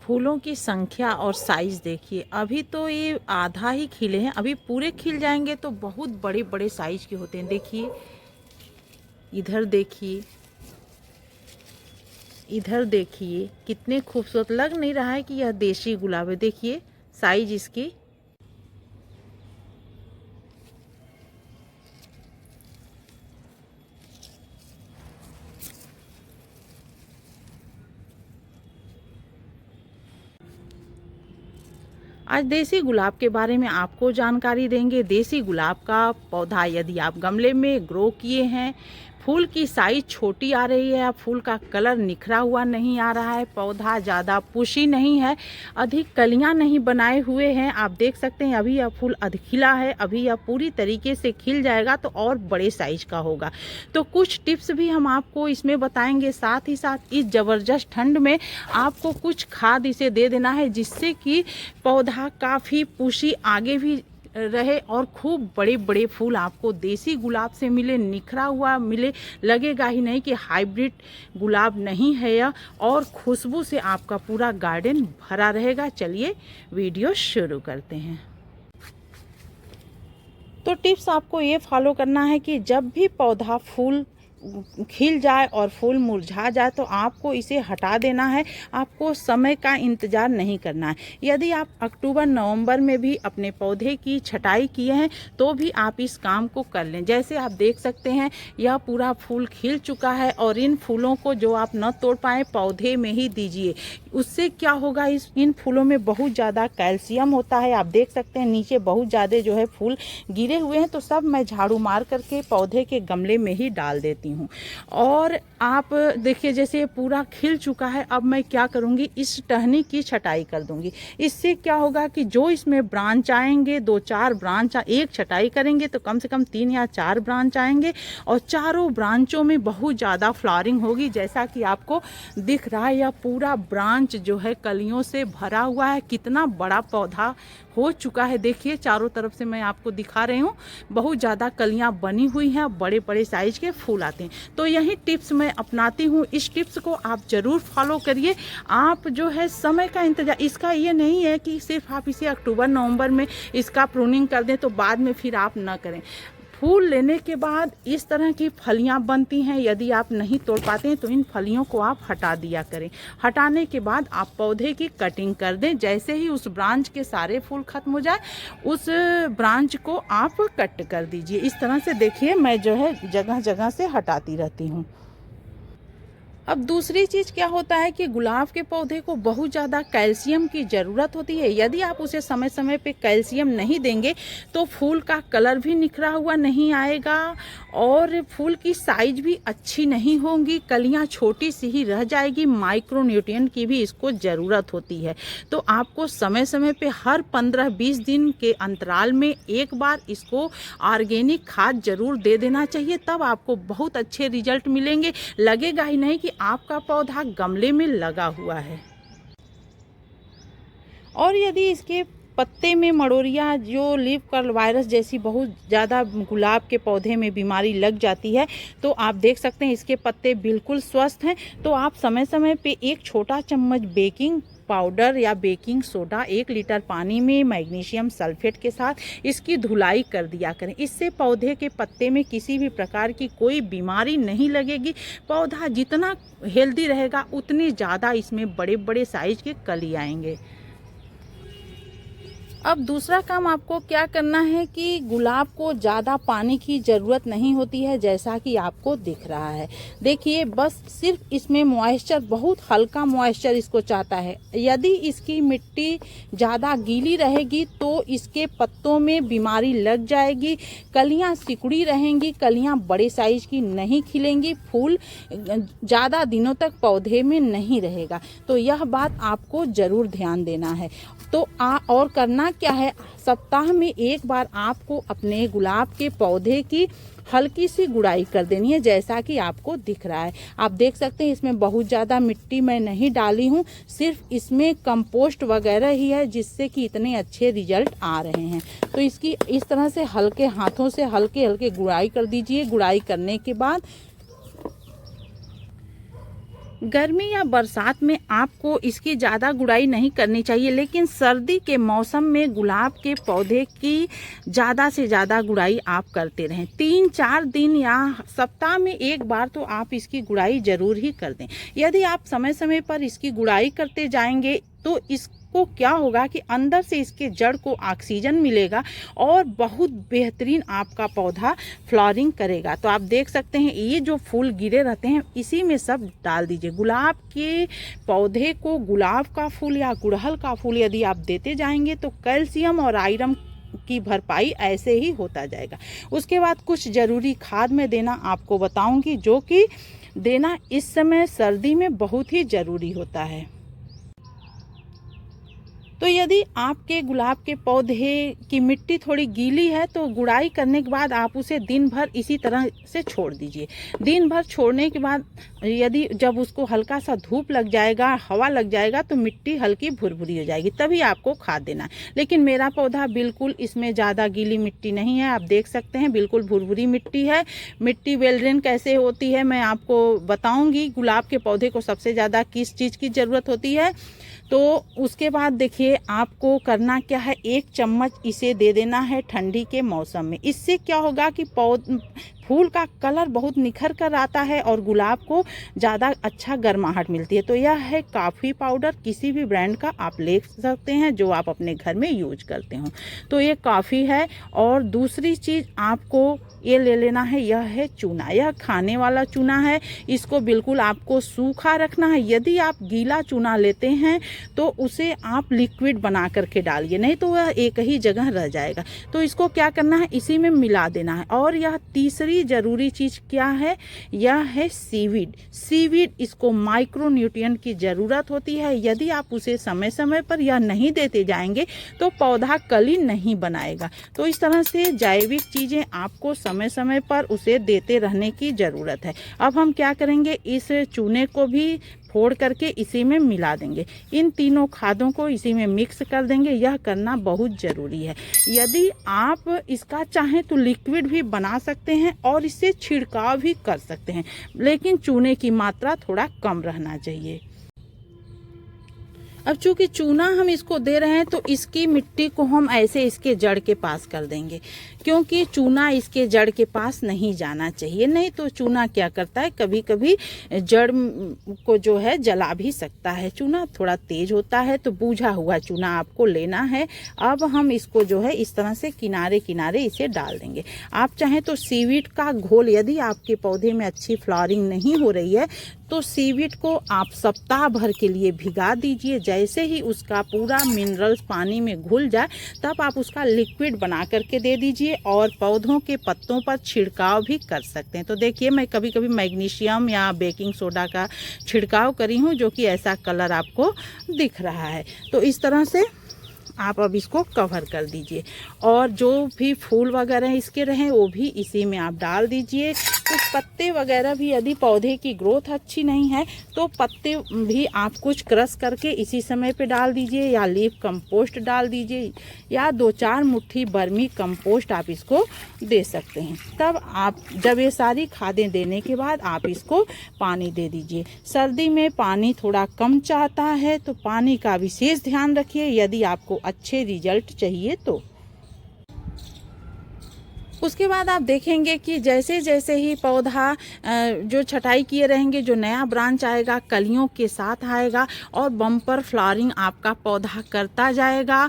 फूलों की संख्या और साइज़ देखिए। अभी तो ये आधा ही खिले हैं, अभी पूरे खिल जाएंगे तो बहुत बड़े बड़े साइज के होते हैं। देखिए, इधर देखिए, इधर देखिए, कितने खूबसूरत। लग नहीं रहा है कि यह देसी गुलाब है। देखिए साइज इसकी। आज देसी गुलाब के बारे में आपको जानकारी देंगे। देसी गुलाब का पौधा यदि आप गमले में ग्रो किए हैं, फूल की साइज छोटी आ रही है, फूल का कलर निखरा हुआ नहीं आ रहा है, पौधा ज़्यादा पुशी नहीं है, अधिक कलियां नहीं बनाए हुए हैं, आप देख सकते हैं अभी यह फूल खिला है, अभी यह पूरी तरीके से खिल जाएगा तो और बड़े साइज का होगा। तो कुछ टिप्स भी हम आपको इसमें बताएंगे। साथ ही साथ इस ज़बरदस्त ठंड में आपको कुछ खाद इसे दे देना है, जिससे कि पौधा काफ़ी पुशी आगे भी रहे और खूब बड़े बड़े फूल आपको देसी गुलाब से मिले, निखरा हुआ मिले। लगेगा ही नहीं कि हाइब्रिड गुलाब नहीं है यह, और खुशबू से आपका पूरा गार्डन भरा रहेगा। चलिए वीडियो शुरू करते हैं। तो टिप्स आपको ये फॉलो करना है कि जब भी पौधा फूल खिल जाए और फूल मुरझा जाए तो आपको इसे हटा देना है। आपको समय का इंतज़ार नहीं करना है। यदि आप अक्टूबर नवंबर में भी अपने पौधे की छटाई किए हैं तो भी आप इस काम को कर लें। जैसे आप देख सकते हैं यह पूरा फूल खिल चुका है और इन फूलों को जो आप न तोड़ पाए पौधे में ही दीजिए। उससे क्या होगा, इन फूलों में बहुत ज़्यादा कैल्शियम होता है। आप देख सकते हैं नीचे बहुत ज़्यादा जो है फूल गिरे हुए हैं, तो सब मैं झाड़ू मार करके पौधे के गमले में ही डाल देती हूँ। और आप देखिए जैसे पूरा खिल चुका है, अब मैं क्या करूँगी, इस टहनी की छटाई कर दूँगी। इससे क्या होगा कि जो इसमें ब्रांच आएंगे, 2-4 ब्रांच, एक छटाई करेंगे तो कम से कम 3 या 4 ब्रांच आएंगे और चारों ब्रांचों में बहुत ज़्यादा फ्लावरिंग होगी। जैसा कि आपको दिख रहा है यह पूरा ब्रांच जो है कलियों से भरा हुआ है। कितना बड़ा पौधा हो चुका है, देखिए चारों तरफ से मैं आपको दिखा रही हूँ। बहुत ज़्यादा कलियाँ बनी हुई हैं, बड़े बड़े साइज के फूल आते हैं। तो यही टिप्स मैं अपनाती हूँ, इस टिप्स को आप ज़रूर फॉलो करिए। आप जो है समय का इंतजार, इसका ये नहीं है कि सिर्फ आप इसे अक्टूबर नवंबर में इसका प्रूनिंग कर दें तो बाद में फिर आप ना करें। फूल लेने के बाद इस तरह की फलियां बनती हैं, यदि आप नहीं तोड़ पाते हैं तो इन फलियों को आप हटा दिया करें। हटाने के बाद आप पौधे की कटिंग कर दें। जैसे ही उस ब्रांच के सारे फूल खत्म हो जाए उस ब्रांच को आप कट कर दीजिए। इस तरह से देखिए मैं जो है जगह जगह से हटाती रहती हूँ। अब दूसरी चीज़ क्या होता है कि गुलाब के पौधे को बहुत ज़्यादा कैल्शियम की ज़रूरत होती है। यदि आप उसे समय समय पे कैल्शियम नहीं देंगे तो फूल का कलर भी निखरा हुआ नहीं आएगा और फूल की साइज भी अच्छी नहीं होगी, कलियां छोटी सी ही रह जाएगी। माइक्रो न्यूट्रिएंट की भी इसको ज़रूरत होती है। तो आपको समय समय पे हर 15-20 दिन के अंतराल में एक बार इसको ऑर्गेनिक खाद ज़रूर दे देना चाहिए, तब आपको बहुत अच्छे रिजल्ट मिलेंगे। लगेगा ही नहीं कि आपका पौधा गमले में लगा हुआ है। और यदि इसके पत्ते में मड़ोरिया, जो लीफ कर्ल वायरस जैसी बहुत ज़्यादा गुलाब के पौधे में बीमारी लग जाती है, तो आप देख सकते हैं इसके पत्ते बिल्कुल स्वस्थ हैं। तो आप समय समय पे 1 छोटा चम्मच बेकिंग पाउडर या बेकिंग सोडा 1 लीटर पानी में मैग्नीशियम सल्फेट के साथ इसकी धुलाई कर दिया करें। इससे पौधे के पत्ते में किसी भी प्रकार की कोई बीमारी नहीं लगेगी। पौधा जितना हेल्दी रहेगा उतने ज़्यादा इसमें बड़े बड़े साइज के कली आएंगे। अब दूसरा काम आपको क्या करना है कि गुलाब को ज़्यादा पानी की ज़रूरत नहीं होती है, जैसा कि आपको दिख रहा है। देखिए बस सिर्फ इसमें मॉइस्चर, बहुत हल्का मॉइस्चर इसको चाहता है। यदि इसकी मिट्टी ज़्यादा गीली रहेगी तो इसके पत्तों में बीमारी लग जाएगी, कलियां सिकुड़ी रहेंगी, कलियां बड़े साइज की नहीं खिलेंगी, फूल ज़्यादा दिनों तक पौधे में नहीं रहेगा। तो यह बात आपको ज़रूर ध्यान देना है। तो और करना क्या है, सप्ताह में एक बार आपको अपने गुलाब के पौधे की हल्की सी गुड़ाई कर देनी है, जैसा कि आपको दिख रहा है। आप देख सकते हैं इसमें बहुत ज़्यादा मिट्टी मैं नहीं डाली हूँ, सिर्फ इसमें कंपोस्ट वगैरह ही है, जिससे कि इतने अच्छे रिजल्ट आ रहे हैं। तो इसकी इस तरह से हल्के हाथों से हल्के हल्के गुड़ाई कर दीजिए। गुड़ाई करने के बाद गर्मी या बरसात में आपको इसकी ज़्यादा गुड़ाई नहीं करनी चाहिए, लेकिन सर्दी के मौसम में गुलाब के पौधे की ज़्यादा से ज़्यादा गुड़ाई आप करते रहें। 3-4 दिन या सप्ताह में एक बार तो आप इसकी गुड़ाई ज़रूर ही कर दें। यदि आप समय समय पर इसकी गुड़ाई करते जाएंगे तो इसको क्या होगा कि अंदर से इसके जड़ को ऑक्सीजन मिलेगा और बहुत बेहतरीन आपका पौधा फ्लावरिंग करेगा। तो आप देख सकते हैं ये जो फूल गिरे रहते हैं इसी में सब डाल दीजिए। गुलाब के पौधे को गुलाब का फूल या गुड़हल का फूल यदि आप देते जाएंगे तो कैल्शियम और आयरन की भरपाई ऐसे ही होता जाएगा। उसके बाद कुछ ज़रूरी खाद में देना आपको बताऊंगी, जो कि देना इस समय सर्दी में बहुत ही ज़रूरी होता है। तो यदि आपके गुलाब के पौधे की मिट्टी थोड़ी गीली है तो गुड़ाई करने के बाद आप उसे दिन भर इसी तरह से छोड़ दीजिए। दिन भर छोड़ने के बाद यदि जब उसको हल्का सा धूप लग जाएगा, हवा लग जाएगा, तो मिट्टी हल्की भुरभुरी हो जाएगी, तभी आपको खाद देना है। लेकिन मेरा पौधा बिल्कुल इसमें ज़्यादा गीली मिट्टी नहीं है, आप देख सकते हैं बिल्कुल भुरभुरी मिट्टी है। मिट्टी वेल ड्रेन कैसे होती है मैं आपको बताऊँगी। गुलाब के पौधे को सबसे ज़्यादा किस चीज़ की ज़रूरत होती है, तो उसके बाद देखिए आपको करना क्या है, 1 चम्मच इसे दे देना है ठंडी के मौसम में। इससे क्या होगा कि फूल का कलर बहुत निखर कर आता है और गुलाब को ज़्यादा अच्छा गर्माहट मिलती है। तो यह है कॉफ़ी पाउडर, किसी भी ब्रांड का आप ले सकते हैं जो आप अपने घर में यूज करते हो। तो ये काफ़ी है। और दूसरी चीज़ आपको ये ले लेना है, यह है चूना। यह खाने वाला चूना है, इसको बिल्कुल आपको सूखा रखना है। यदि आप गीला चूना लेते हैं तो उसे आप लिक्विड बना करके डालिए, नहीं तो वह एक ही जगह रह जाएगा। तो इसको क्या करना है, इसी में मिला देना है। और यह तीसरी जरूरी चीज क्या है, यह है सीवीड। सीवीड, इसको माइक्रो न्यूट्रिएंट की जरूरत होती है। यदि आप उसे समय समय पर यह नहीं देते जाएंगे तो पौधा कली नहीं बनाएगा। तो इस तरह से जैविक चीजें आपको समय समय पर उसे देते रहने की जरूरत है। अब हम क्या करेंगे, इस चूने को भी फोड़ करके इसी में मिला देंगे। इन तीनों खादों को इसी में मिक्स कर देंगे। यह करना बहुत ज़रूरी है। यदि आप इसका चाहें तो लिक्विड भी बना सकते हैं और इससे छिड़काव भी कर सकते हैं, लेकिन चूने की मात्रा थोड़ा कम रहना चाहिए। अब चूंकि चूना हम इसको दे रहे हैं तो इसकी मिट्टी को हम ऐसे इसके जड़ के पास कर देंगे, क्योंकि चूना इसके जड़ के पास नहीं जाना चाहिए। नहीं तो चूना क्या करता है, कभी कभी जड़ को जो है जला भी सकता है। चूना थोड़ा तेज होता है, तो बूझा हुआ चूना आपको लेना है। अब हम इसको जो है इस तरह से किनारे किनारे इसे डाल देंगे। आप चाहें तो सीवीड का घोल, यदि आपके पौधे में अच्छी फ्लावरिंग नहीं हो रही है तो सीवीड को आप सप्ताह भर के लिए भिगा दीजिए। जैसे ही उसका पूरा मिनरल्स पानी में घुल जाए तब आप उसका लिक्विड बना करके दे दीजिए और पौधों के पत्तों पर छिड़काव भी कर सकते हैं। तो देखिए मैं कभी कभी मैग्नीशियम या बेकिंग सोडा का छिड़काव करी हूँ, जो कि ऐसा कलर आपको दिख रहा है। तो इस तरह से आप अब इसको कवर कर दीजिए और जो भी फूल वगैरह इसके रहें वो भी इसी में आप डाल दीजिए। कुछ पत्ते वगैरह भी, यदि पौधे की ग्रोथ अच्छी नहीं है तो पत्ते भी आप कुछ क्रश करके इसी समय पे डाल दीजिए, या लीफ कंपोस्ट डाल दीजिए, या 2-4 मुट्ठी बर्मी कंपोस्ट आप इसको दे सकते हैं। तब आप जब ये सारी खादें देने के बाद आप इसको पानी दे दीजिए। सर्दी में पानी थोड़ा कम चाहता है तो पानी का विशेष ध्यान रखिए यदि आपको अच्छे रिजल्ट चाहिए तो। उसके बाद आप देखेंगे कि जैसे जैसे ही पौधा जो छटाई किए रहेंगे, जो नया ब्रांच आएगा कलियों के साथ आएगा और बम्पर फ्लावरिंग आपका पौधा करता जाएगा।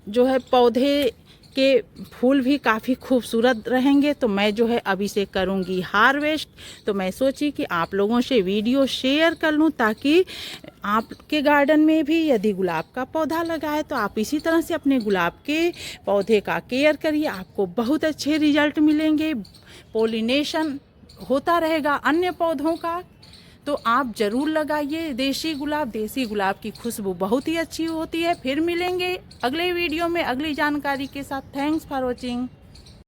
जो है पौधे के फूल भी काफ़ी खूबसूरत रहेंगे। तो मैं जो है अभी से करूँगी हार्वेस्ट। तो मैं सोची कि आप लोगों से वीडियो शेयर कर लूँ, ताकि आपके गार्डन में भी यदि गुलाब का पौधा लगाए तो आप इसी तरह से अपने गुलाब के पौधे का केयर करिए, आपको बहुत अच्छे रिजल्ट मिलेंगे। पोलिनेशन होता रहेगा अन्य पौधों का, तो आप ज़रूर लगाइए देसी गुलाब की खुशबू बहुत ही अच्छी होती है। फिर मिलेंगे अगले वीडियो में अगली जानकारी के साथ। Thanks for watching.